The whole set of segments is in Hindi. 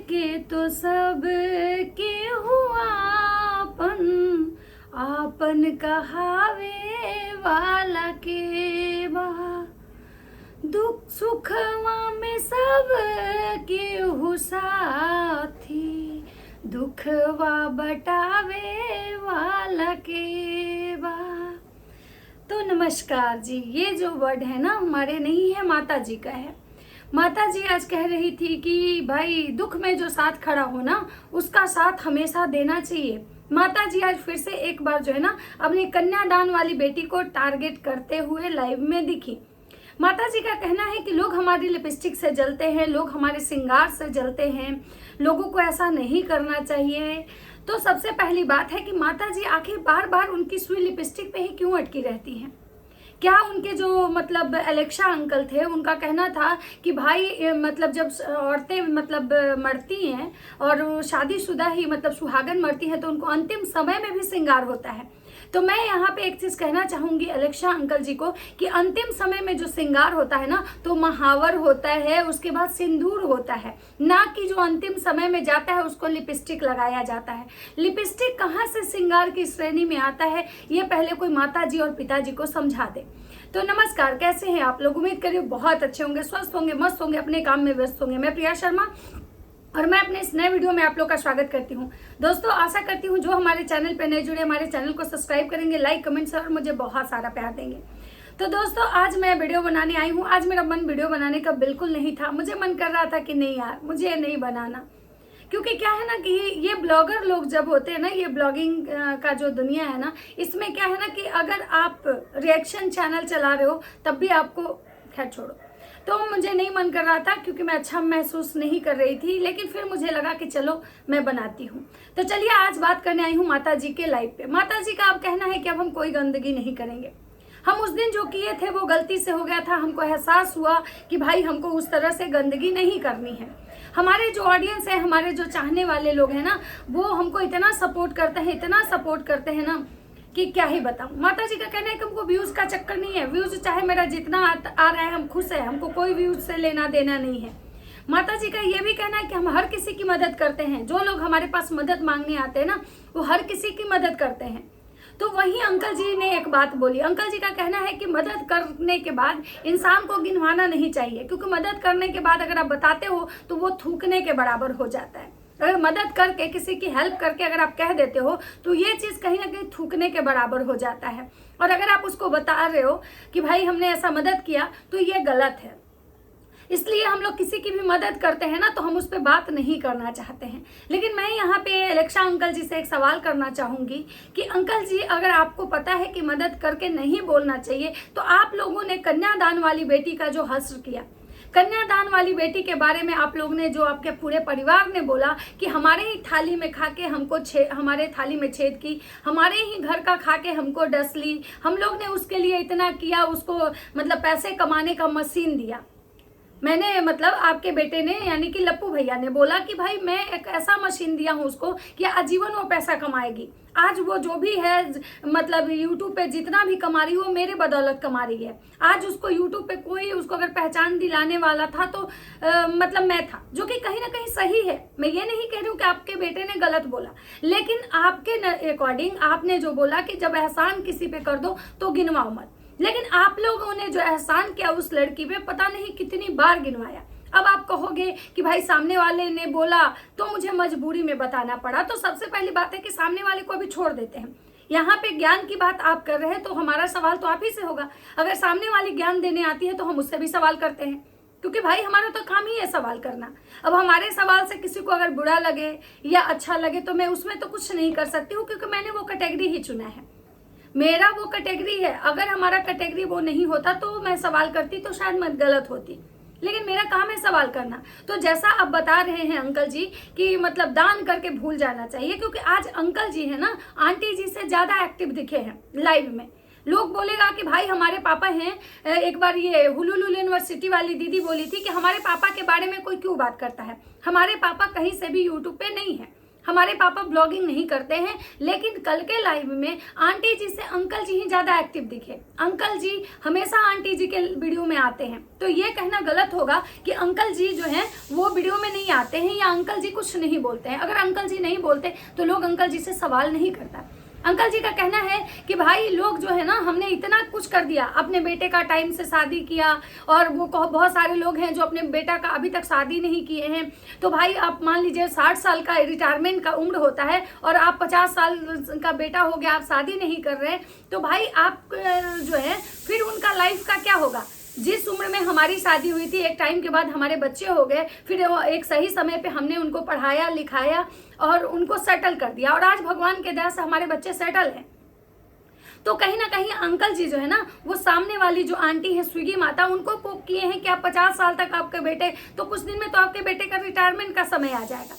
के तो सब के हुआ आपन कहावे वाला के बा। दुख सुखवा में सब के हु साथी, दुखवा बटावे वाला के बा। तो नमस्कार जी, ये जो वर्ड है ना हमारे नहीं है, माता जी का है। माता जी आज कह रही थी कि भाई दुख में जो साथ खड़ा हो ना, उसका साथ हमेशा देना चाहिए। माता जी आज फिर से एक बार जो है ना अपनी कन्यादान वाली बेटी को टारगेट करते हुए लाइव में दिखी। माता जी का कहना है कि लोग हमारी लिपस्टिक से जलते हैं, लोग हमारे श्रृंगार से जलते हैं, लोगों को ऐसा नहीं करना चाहिए। तो सबसे पहली बात है कि माता जी आखिर बार बार उनकी सुई लिपस्टिक पे ही क्यों अटकी रहती हैं? क्या उनके जो मतलब एलेक्सा अंकल थे, उनका कहना था कि भाई मतलब जब औरतें मतलब मरती हैं और शादीशुदा ही मतलब सुहागन मरती है तो उनको अंतिम समय में भी श्रृंगार होता है। तो मैं यहाँ पे एक चीज कहना चाहूंगी एलेक्सा अंकल जी को कि अंतिम समय में जो श्रृंगार होता है ना, तो महावर होता है, उसके बाद सिंदूर होता है, ना कि जो अंतिम समय में जाता है उसको लिपस्टिक लगाया जाता है। लिपस्टिक कहाँ से श्रृंगार की श्रेणी में आता है, ये पहले कोई माता जी और पिताजी को समझा दे। तो नमस्कार, कैसे हैं आप लोग? उम्मीद करिए बहुत अच्छे होंगे, स्वस्थ होंगे, मस्त होंगे, अपने काम में व्यस्त होंगे। मैं प्रिया शर्मा और मैं अपने इस नए वीडियो में आप लोग का स्वागत करती हूँ। दोस्तों आशा करती हूँ जो हमारे चैनल पे नए जुड़े हमारे चैनल को सब्सक्राइब करेंगे, लाइक कमेंट्स और मुझे बहुत सारा प्यार देंगे। तो दोस्तों आज मैं वीडियो बनाने आई हूँ। आज मेरा मन वीडियो बनाने का बिल्कुल नहीं था, मुझे मन कर रहा था कि नहीं यार मुझे नहीं बनाना, क्योंकि क्या है ना कि ये ब्लॉगर लोग जब होते हैं ना, ये ब्लॉगिंग का जो दुनिया है ना, इसमें क्या है ना कि अगर आप रिएक्शन चैनल चला रहे हो तब भी आपको, खैर छोड़ो, तो मुझे नहीं मन कर रहा था क्योंकि मैं अच्छा महसूस नहीं कर रही थी। लेकिन फिर मुझे लगा कि चलो मैं बनाती हूँ। तो चलिए आज बात करने आई हूँ माता जी के लाइव पे। माता जी का अब कहना है कि अब हम कोई गंदगी नहीं करेंगे। हम उस दिन जो किए थे वो गलती से हो गया था। हमको एहसास हुआ कि भाई हमको उस तरह से गंदगी नहीं करनी है। हमारे जो ऑडियंस है, हमारे जो चाहने वाले लोग हैं ना, वो हमको इतना सपोर्ट करते हैं, इतना सपोर्ट करते हैं ना कि क्या ही बताऊं। माता जी का कहना है कि हमको व्यूज का चक्कर नहीं है। व्यूज चाहे मेरा जितना आ रहा है हम खुश है, हमको कोई व्यूज से लेना देना नहीं है। माता जी का ये भी कहना है कि हम हर किसी की मदद करते हैं। जो लोग हमारे पास मदद मांगने आते हैं ना, वो हर किसी की मदद करते हैं। तो वहीं अंकल जी ने एक बात बोली। अंकल जी का कहना है कि मदद करने के बाद इंसान को गिनवाना नहीं चाहिए, क्योंकि मदद करने के बाद अगर आप बताते हो तो वो थूकने के बराबर हो जाता है। अगर मदद करके, किसी की हेल्प करके अगर आप कह देते हो तो ये चीज़ कहीं ना कहीं थूकने के बराबर हो जाता है। और अगर आप उसको बता रहे हो कि भाई हमने ऐसा मदद किया तो ये गलत है। इसलिए हम लोग किसी की भी मदद करते हैं ना, तो हम उस पर बात नहीं करना चाहते हैं। लेकिन मैं यहाँ पे एलेक्सा अंकल जी से एक सवाल करना चाहूँगी कि अंकल जी, अगर आपको पता है कि मदद करके नहीं बोलना चाहिए, तो आप लोगों ने कन्यादान वाली बेटी का जो हश्र किया, कन्यादान वाली बेटी के बारे में आप लोग ने, जो आपके पूरे परिवार ने बोला कि हमारे ही थाली में खा के हमको हमारे थाली में छेद की, हमारे ही घर का खा के हमको डस ली, हम लोग ने उसके लिए इतना किया, उसको मतलब पैसे कमाने का मशीन दिया। मैंने मतलब आपके बेटे ने यानी कि लप्पू भैया ने बोला कि भाई मैं एक ऐसा मशीन दिया हूँ उसको कि आजीवन वो पैसा कमाएगी। आज वो जो भी है मतलब यूट्यूब पे जितना भी कमा रही वो मेरे बदौलत कमा रही है। आज उसको यूट्यूब पे कोई उसको अगर पहचान दिलाने वाला था तो मतलब मैं था, जो कि कहीं ना कहीं सही है। मैं ये नहीं कह रही हूँ कि आपके बेटे ने गलत बोला, लेकिन आपके अकॉर्डिंग आपने जो बोला कि जब एहसान किसी पे कर दो तो गिनवाओ मत। लेकिन आप लोगों ने जो एहसान किया उस लड़की पे पता नहीं कितनी बार गिनवाया। अब आप कहोगे कि भाई सामने वाले ने बोला तो मुझे मजबूरी में बताना पड़ा। तो सबसे पहली बात है कि सामने वाले को अभी छोड़ देते हैं। यहाँ पे ज्ञान की बात आप कर रहे हैं तो हमारा सवाल तो आप ही से होगा। अगर सामने वाली ज्ञान देने आती है तो हम उससे भी सवाल करते हैं, क्योंकि भाई हमारा तो काम ही है सवाल करना। अब हमारे सवाल से किसी को अगर बुरा लगे या अच्छा लगे तो मैं उसमें तो कुछ नहीं कर सकती हूँ, क्योंकि मैंने वो कैटेगरी ही चुना है, मेरा वो कैटेगरी है। अगर हमारा कैटेगरी वो नहीं होता तो मैं सवाल करती तो शायद मैं गलत होती, लेकिन मेरा काम है सवाल करना। तो जैसा आप बता रहे हैं अंकल जी कि मतलब दान करके भूल जाना चाहिए, क्योंकि आज अंकल जी है ना आंटी जी से ज्यादा एक्टिव दिखे हैं लाइव में। लोग बोलेगा कि भाई हमारे पापा हैं, एक बार ये हुलुलु यूनिवर्सिटी वाली दीदी बोली थी कि हमारे पापा के बारे में कोई क्यों बात करता है। हमारे पापा कहीं से भी यूट्यूब पे नहीं है, हमारे पापा ब्लॉगिंग नहीं करते हैं। लेकिन कल के लाइव में आंटी जी से अंकल जी ही ज्यादा एक्टिव दिखे। अंकल जी हमेशा आंटी जी के वीडियो में आते हैं, तो ये कहना गलत होगा कि अंकल जी जो है वो वीडियो में नहीं नहीं आते हैं या अंकल जी कुछ नहीं बोलते हैं। अगर अंकल जी नहीं बोलते तो लोग अंकल जी से सवाल नहीं करता। अंकल जी का कहना है कि भाई लोग जो है ना, हमने इतना कुछ कर दिया, अपने बेटे का टाइम से शादी किया, और वो बहुत सारे लोग हैं जो अपने बेटा का अभी तक शादी नहीं किए हैं। तो भाई आप मान लीजिए 60 साल का रिटायरमेंट का उम्र होता है और आप 50 साल का बेटा हो गया, आप शादी नहीं कर रहे, तो भाई आप जो है फिर उनका लाइफ का क्या होगा। जिस उम्र में हमारी शादी हुई थी, एक टाइम के बाद हमारे बच्चे हो गए, फिर एक सही समय पे हमने उनको पढ़ाया लिखाया और उनको सेटल कर दिया, और आज भगवान के दया से हमारे बच्चे सेटल हैं। तो कहीं ना कहीं अंकल जी जो है ना, वो सामने वाली जो आंटी है स्विगी माता, उनको पोक किए हैं कि आप 50 साल तक आपके बेटे, तो कुछ दिन में तो आपके बेटे का रिटायरमेंट का समय आ जाएगा।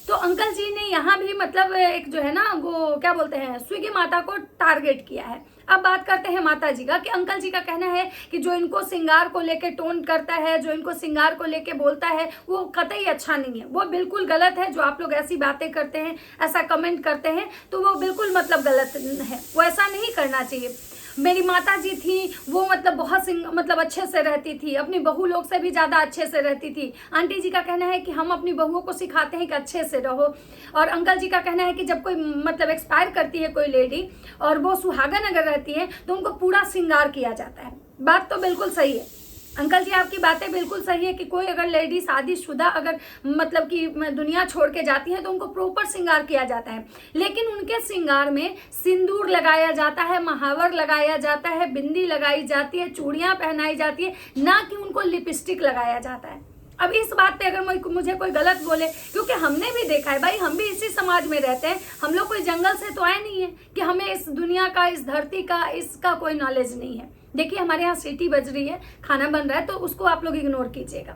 तो अंकल जी ने यहाँ भी मतलब एक जो है ना, वो क्या बोलते हैं, स्विगी माता को टारगेट किया है। अब बात करते हैं माता जी का, कि अंकल जी का कहना है कि जो इनको श्रृंगार को लेके टोन करता है, जो इनको श्रृंगार को लेके बोलता है, वो कतई अच्छा नहीं है, वो बिल्कुल गलत है। जो आप लोग ऐसी बातें करते हैं, ऐसा कमेंट करते हैं, तो वो बिल्कुल मतलब गलत है, वो ऐसा नहीं करना चाहिए। मेरी माता जी थी, वो मतलब बहुत मतलब अच्छे से रहती थी, अपनी बहू लोग से भी ज़्यादा अच्छे से रहती थी। आंटी जी का कहना है कि हम अपनी बहुओं को सिखाते हैं कि अच्छे से रहो। और अंकल जी का कहना है कि जब कोई मतलब एक्सपायर करती है कोई लेडी और वो सुहागन अगर रहती है, तो उनको पूरा श्रृंगार किया जाता है। बात तो बिल्कुल सही है अंकल जी, आपकी बातें बिल्कुल सही है कि कोई अगर लेडी शादीशुदा अगर मतलब कि दुनिया छोड़ के जाती है, तो उनको प्रॉपर श्रृंगार किया जाता है। लेकिन उनके श्रृंगार में सिंदूर लगाया जाता है, महावर लगाया जाता है, बिंदी लगाई जाती है, चूड़ियां पहनाई जाती है, ना कि उनको लिपस्टिक लगाया जाता है। अब इस बात पे अगर मुझे कोई गलत बोले, क्योंकि हमने भी देखा है भाई, हम भी इसी समाज में रहते हैं, हम लोग कोई जंगल से तो आए नहीं है कि हमें इस दुनिया का, इस धरती का, इसका कोई नॉलेज नहीं है। देखिए हमारे यहाँ सीटी बज रही है, खाना बन रहा है, तो उसको आप लोग इग्नोर कीजिएगा,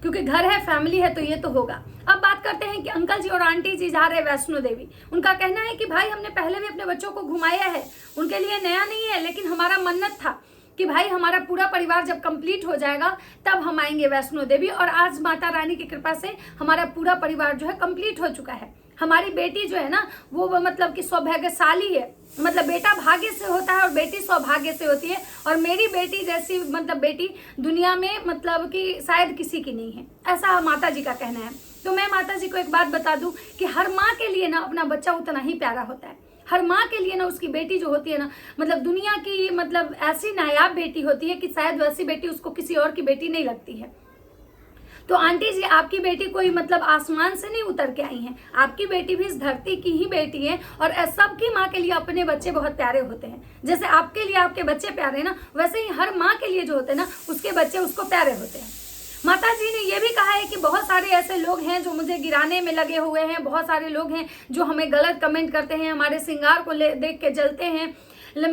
क्योंकि घर है, फैमिली है, तो ये तो होगा। अब बात करते हैं कि अंकल जी और आंटी जी जा रहे वैष्णो देवी। उनका कहना है कि भाई हमने पहले भी अपने बच्चों को घुमाया है, उनके लिए नया नहीं है, लेकिन हमारा मन्नत था कि भाई हमारा पूरा परिवार जब कंप्लीट हो जाएगा तब हम आएंगे वैष्णो देवी। और आज माता रानी की कृपा से हमारा पूरा परिवार जो है कंप्लीट हो चुका है। हमारी बेटी जो है ना, वो मतलब कि सौभाग्यशाली है, मतलब बेटा भाग्य से होता है और बेटी सौभाग्य से होती है। और मेरी बेटी जैसी मतलब बेटी दुनिया में मतलब कि शायद किसी की नहीं है, ऐसा माता जी का कहना है। तो मैं माता जी को एक बात बता दूं कि हर माँ के लिए ना अपना बच्चा उतना ही प्यारा होता है। हर माँ के लिए ना उसकी बेटी जो होती है ना, मतलब दुनिया की मतलब ऐसी नायाब बेटी होती है कि शायद वैसी बेटी उसको किसी और की बेटी नहीं लगती है। तो आंटी जी, आपकी बेटी कोई मतलब आसमान से नहीं उतर के आई हैं, आपकी बेटी भी इस धरती की ही बेटी है। और सबकी माँ के लिए अपने बच्चे बहुत प्यारे होते हैं। जैसे आपके लिए आपके बच्चे प्यारे ना, वैसे ही हर माँ के लिए जो होते हैं ना, उसके बच्चे उसको प्यारे होते हैं। माता जी ने यह भी कहा है कि बहुत सारे ऐसे लोग हैं जो मुझे गिराने में लगे हुए हैं, बहुत सारे लोग हैं जो हमें गलत कमेंट करते हैं, हमारे श्रृंगार को देख के जलते हैं,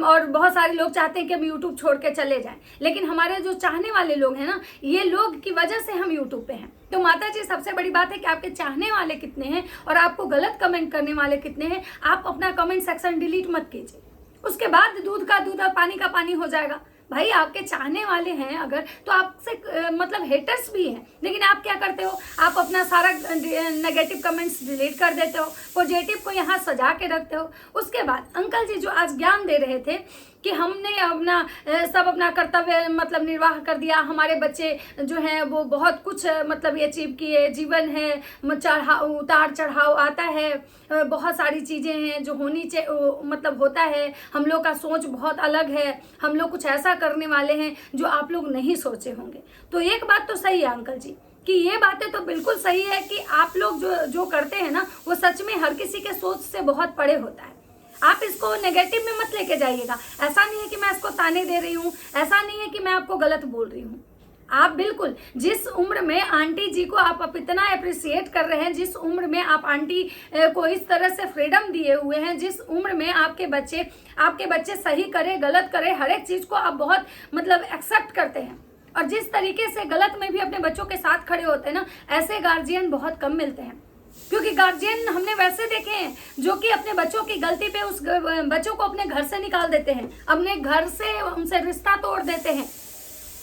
और बहुत सारे लोग चाहते हैं कि हम यूट्यूब छोड़ के चले जाएं। लेकिन हमारे जो चाहने वाले लोग हैं ना, ये लोग की वजह से हम यूट्यूब पे हैं। तो माता जी, सबसे बड़ी बात है कि आपके चाहने वाले कितने हैं और आपको गलत कमेंट करने वाले कितने हैं। आप अपना कमेंट सेक्शन डिलीट मत कीजिए, उसके बाद दूध का दूध और पानी का पानी हो जाएगा। भाई आपके चाहने वाले हैं अगर, तो आपसे मतलब हेटर्स भी हैं, लेकिन आप क्या करते हो, आप अपना सारा नेगेटिव कमेंट्स डिलीट कर देते हो, पॉजिटिव को यहाँ सजा के रखते हो। उसके बाद अंकल जी जो आज ज्ञान दे रहे थे कि हमने अपना कर्तव्य मतलब निर्वाह कर दिया, हमारे बच्चे जो हैं वो बहुत कुछ मतलब ये अचीव किए, जीवन है, उतार चढ़ाव आता है, बहुत सारी चीज़ें हैं जो होनी चाहिए, मतलब होता है, हम लोग का सोच बहुत अलग है, हम लोग कुछ ऐसा करने वाले हैं जो आप लोग नहीं सोचे होंगे। तो एक बात तो सही है अंकल जी कि ये बातें तो बिल्कुल सही है कि आप लोग जो करते हैं ना, वो सच में हर किसी के सोच से बहुत परे होता है। आप इसको नेगेटिव में मत लेके जाइएगा। ऐसा नहीं है कि मैं इसको ताने दे रही हूँ, ऐसा नहीं है कि मैं आपको गलत बोल रही हूँ। आप बिल्कुल जिस उम्र में आंटी जी को आप इतना अप्रिशिएट कर रहे हैं, जिस उम्र में आप आंटी को इस तरह से फ्रीडम दिए हुए हैं, जिस उम्र में आपके बच्चे सही करे गलत करे, हर एक चीज़ को आप बहुत मतलब एक्सेप्ट करते हैं, और जिस तरीके से गलत में भी अपने बच्चों के साथ खड़े होते हैं ना, ऐसे गार्जियन बहुत कम मिलते हैं। क्योंकि गार्जियन हमने वैसे देखे हैं जो कि अपने बच्चों की गलती पे उस बच्चों को अपने घर से निकाल देते हैं, अपने घर से उनसे रिश्ता तोड़ देते हैं,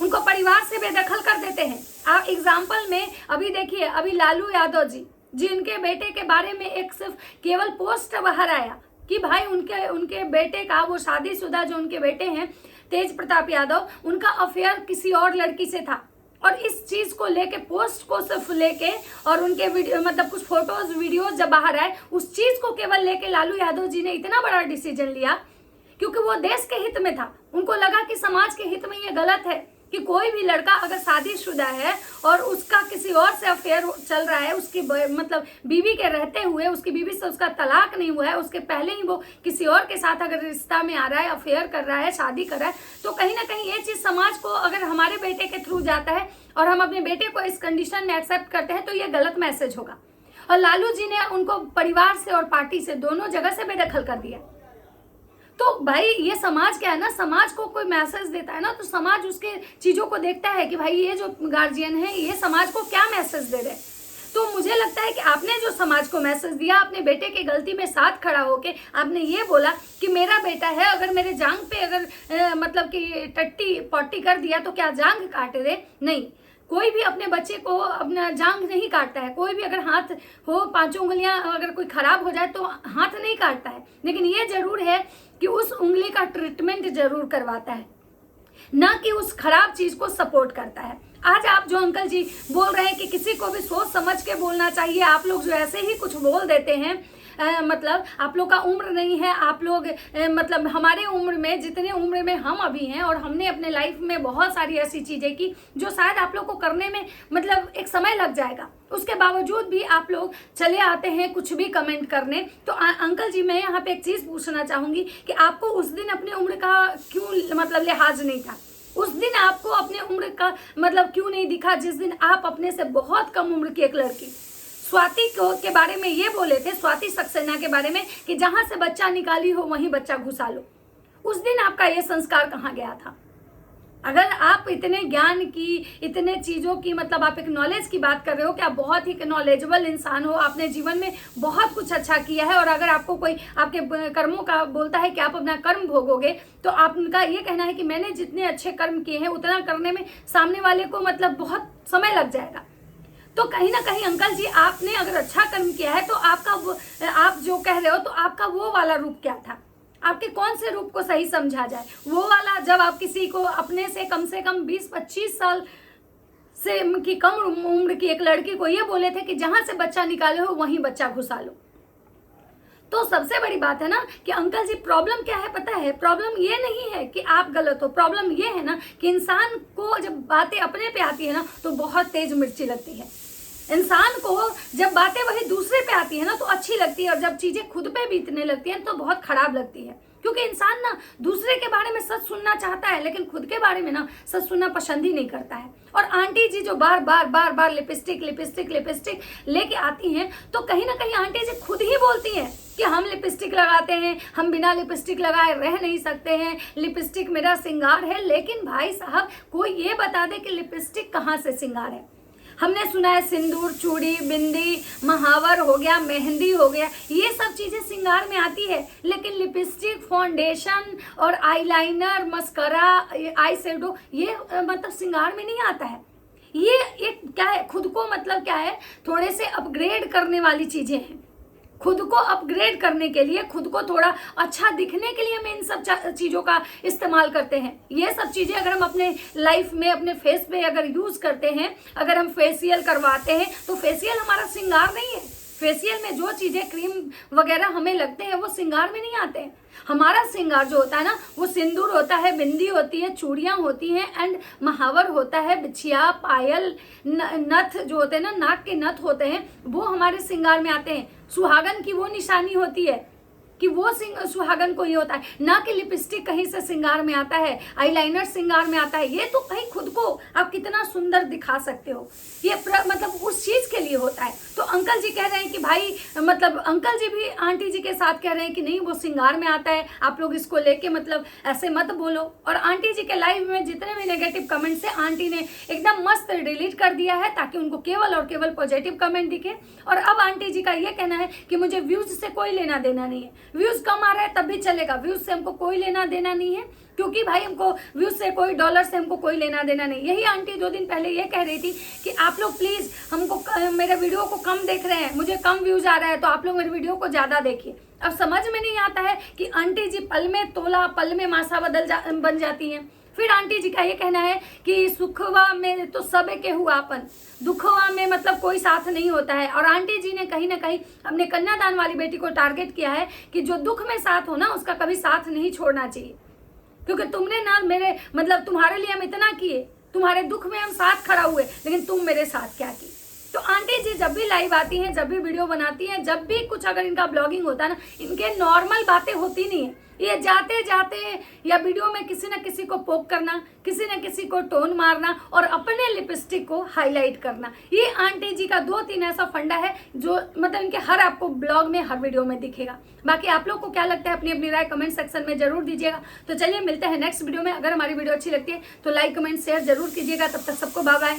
उनको परिवार से बेदखल कर देते हैं। आप एग्जाम्पल में अभी देखिए, अभी लालू यादव जी उनके बेटे के बारे में एक सिर्फ केवल पोस्ट बाहर आया कि भाई उनके बेटे का, वो शादीशुदा जो उनके बेटे हैं तेज प्रताप यादव, उनका अफेयर किसी और लड़की से था। और इस चीज को लेके, पोस्ट को सिर्फ लेके, और उनके वीडियो मतलब कुछ फोटोज वीडियो जब बाहर आए, उस चीज को केवल लेके लालू यादव जी ने इतना बड़ा डिसीजन लिया, क्योंकि वो देश के हित में था। उनको लगा कि समाज के हित में ये गलत है कि कोई भी लड़का अगर शादीशुदा है और उसका किसी और से अफेयर चल रहा है, उसकी मतलब बीवी के रहते हुए, उसकी बीवी से उसका तलाक नहीं हुआ है, उसके पहले ही वो किसी और के साथ अगर रिश्ता में आ रहा है, अफेयर कर रहा है, शादी कर रहा है, तो कहीं ना कहीं ये चीज समाज को अगर हमारे बेटे के थ्रू जाता है और हम अपने बेटे को इस कंडीशन में एक्सेप्ट करते हैं तो ये गलत मैसेज होगा। और लालू जी ने उनको परिवार से और पार्टी से दोनों जगह से बेदखल कर दिया। तो भाई ये समाज क्या है ना, समाज को कोई मैसेज देता है ना तो समाज उसके चीजों को देखता है कि भाई ये जो गार्जियन है ये समाज को क्या मैसेज दे रहे हैं। तो मुझे लगता है कि आपने जो समाज को मैसेज दिया, अपने बेटे के गलती में साथ खड़ा होके आपने ये बोला कि मेरा बेटा है, अगर मेरे जांग पे अगर मतलब कि टट्टी पॉटी कर दिया तो क्या जांग काटे दे? नहीं, कोई भी अपने बच्चे को अपना जांग नहीं काटता है। कोई भी अगर हाथ हो, 5 उंगलियां अगर कोई खराब हो जाए तो हाथ नहीं काटता है, लेकिन ये जरूर है कि उस उंगली का ट्रीटमेंट जरूर करवाता है, ना कि उस खराब चीज को सपोर्ट करता है। आज आप जो अंकल जी बोल रहे हैं कि किसी को भी सोच समझ के बोलना चाहिए, आप लोग जो ऐसे ही कुछ बोल देते हैं, मतलब आप लोग का उम्र नहीं है, आप लोग मतलब हमारे उम्र में, जितने उम्र में हम अभी हैं, और हमने अपने लाइफ में बहुत सारी ऐसी चीजें की जो शायद आप लोग को करने में मतलब एक समय लग जाएगा, उसके बावजूद भी आप लोग चले आते हैं कुछ भी कमेंट करने। तो अंकल जी मैं यहाँ पे एक चीज पूछना चाहूंगी कि आपको उस दिन अपनी उम्र का क्यों मतलब लिहाज नहीं था? उस दिन आपको अपने उम्र का मतलब क्यों नहीं दिखा, जिस दिन आप अपने से बहुत कम उम्र की एक लड़की स्वाति के बारे में ये बोले थे, स्वाति सक्सेना के बारे में, कि जहां से बच्चा निकाली हो वहीं बच्चा घुसा लो। उस दिन आपका ये संस्कार कहाँ गया था? अगर आप इतने ज्ञान की, इतने चीजों की मतलब आप एक नॉलेज की बात कर रहे हो कि आप बहुत ही नॉलेजेबल इंसान हो, आपने जीवन में बहुत कुछ अच्छा किया है, और अगर आपको कोई आपके कर्मों का बोलता है कि आप अपना कर्म भोगोगे, तो आपका ये कहना है कि मैंने जितने अच्छे कर्म किए हैं उतना करने में सामने वाले को मतलब बहुत समय लग जाएगा। तो कहीं ना कहीं अंकल जी आपने अगर अच्छा कर्म किया है तो आपका वो, आप जो कह रहे हो तो आपका वो वाला रूप क्या था? आपके कौन से रूप को सही समझा जाए? वो वाला जब आप किसी को अपने से कम 20-25 साल से की कम उम्र की एक लड़की को ये बोले थे कि जहां से बच्चा निकाले हो वहीं बच्चा घुसा लो। तो सबसे बड़ी बात है ना कि अंकल जी प्रॉब्लम क्या है पता है? प्रॉब्लम ये नहीं है कि आप गलत हो, प्रॉब्लम ये है ना कि इंसान को जब बातें अपने पे आती है ना तो बहुत तेज मिर्ची लगती है। इंसान को जब बातें वही दूसरे पे आती है ना तो अच्छी लगती है, और जब चीजें खुद पे बीतने लगती हैं तो बहुत खराब लगती है। क्योंकि इंसान ना दूसरे के बारे में सच सुनना चाहता है, लेकिन खुद के बारे में ना सच सुनना पसंद ही नहीं करता है। और आंटी जी जो बार बार लिपस्टिक लेके आती हैं, तो कहीं ना कहीं आंटी जी खुद ही बोलती हैं कि हम लिपस्टिक लगाते हैं, हम बिना लिपस्टिक लगाए रह नहीं सकते हैं, लिपस्टिक मेरा श्रृंगार है। लेकिन भाई साहब कोई ये बता दे कि लिपस्टिक कहाँ से श्रृंगार है? हमने सुना है सिंदूर, चूड़ी, बिंदी, महावर हो गया, मेहंदी हो गया, ये सब चीजें श्रृंगार में आती है, लेकिन लिपस्टिक, फाउंडेशन और आईलाइनर, मस्करा, आई शेडो ये मतलब श्रृंगार में नहीं आता है। ये एक क्या है, खुद को मतलब क्या है, थोड़े से अपग्रेड करने वाली चीजें हैं। खुद को अपग्रेड करने के लिए, खुद को थोड़ा अच्छा दिखने के लिए हम इन सब चीजों का इस्तेमाल करते हैं। ये सब चीजें अगर हम अपने लाइफ में, अपने फेस पे अगर यूज करते हैं, अगर हम फेशियल करवाते हैं, तो फेशियल हमारा श्रृंगार नहीं है। फेशियल में जो चीजें क्रीम वगैरह हमें लगते हैं वो श्रृंगार में नहीं आते हैं। हमारा श्रृंगार जो होता है ना वो सिंदूर होता है, बिंदी होती है, चूड़ियां होती हैं, एंड महावर होता है, बिछिया, पायल, नथ जो होते हैं ना, नाक के नथ होते हैं, वो हमारे श्रृंगार में आते हैं। सुहागन की वो निशानी होती है कि वो सुहागन को ये होता है, ना कि लिपस्टिक कहीं से श्रृंगार में आता है, आईलाइनर श्रृंगार में आता है। ये तो कहीं खुद को आप कितना सुंदर दिखा सकते हो, ये मतलब उस चीज के लिए होता है। तो अंकल जी कह रहे हैं कि भाई मतलब अंकल जी भी आंटी जी के साथ कह रहे हैं कि नहीं वो श्रृंगार में आता है, आप लोग इसको लेके मतलब ऐसे मत बोलो। और आंटी जी के लाइव में जितने भी नेगेटिव कमेंट्स है आंटी ने एकदम मस्त डिलीट कर दिया है, ताकि उनको केवल और केवल पॉजिटिव कमेंट दिखे। और अब आंटी जी का ये कहना है कि मुझे व्यूज से कोई लेना देना नहीं है, व्यूज कम आ रहा है तब भी चलेगा, व्यूज से हमको कोई लेना देना नहीं है, क्योंकि भाई हमको व्यूज से कोई, डॉलर से हमको कोई लेना देना नहीं। यही आंटी 2 दिन पहले ये कह रही थी कि आप लोग प्लीज हमको, मेरे वीडियो को कम देख रहे हैं, मुझे कम व्यूज आ रहा है, तो आप लोग मेरे वीडियो को ज्यादा देखिए। अब समझ में नहीं आता है कि आंटी जी पल में तोला, पल में मासा बन जाती हैं। फिर आंटी जी का ये कहना है कि सुखवा में तो सब के हुआपन, दुखवा में मतलब कोई साथ नहीं होता है। और आंटी जी ने कहीं ना कहीं अपने कन्यादान वाली बेटी को टारगेट किया है कि जो दुख में साथ हो ना उसका कभी साथ नहीं छोड़ना चाहिए, क्योंकि तुमने ना मेरे मतलब तुम्हारे लिए हम इतना किए, तुम्हारे दुख में हम साथ खड़ा हुए, लेकिन तुम मेरे साथ क्या की। तो आंटी जी जब भी लाइव आती हैं, जब भी वीडियो बनाती हैं, जब भी कुछ अगर इनका ब्लॉगिंग होता है ना, इनके नॉर्मल बातें होती नहीं है। ये जाते जाते या वीडियो में किसी न किसी को पोक करना, किसी न किसी को टोन मारना और अपने लिपस्टिक को हाईलाइट करना, ये आंटी जी का 2-3 ऐसा फंडा है जो मतलब इनके हर आपको ब्लॉग में, हर वीडियो में दिखेगा। बाकी आप लोग को क्या लगता है अपनी अपनी राय कमेंट सेक्शन में जरूर दीजिएगा। तो चलिए मिलते हैं नेक्स्ट वीडियो में। अगर हमारी वीडियो अच्छी लगती है तो लाइक कमेंट शेयर जरूर कीजिएगा। तब तक सबको बाय बाय।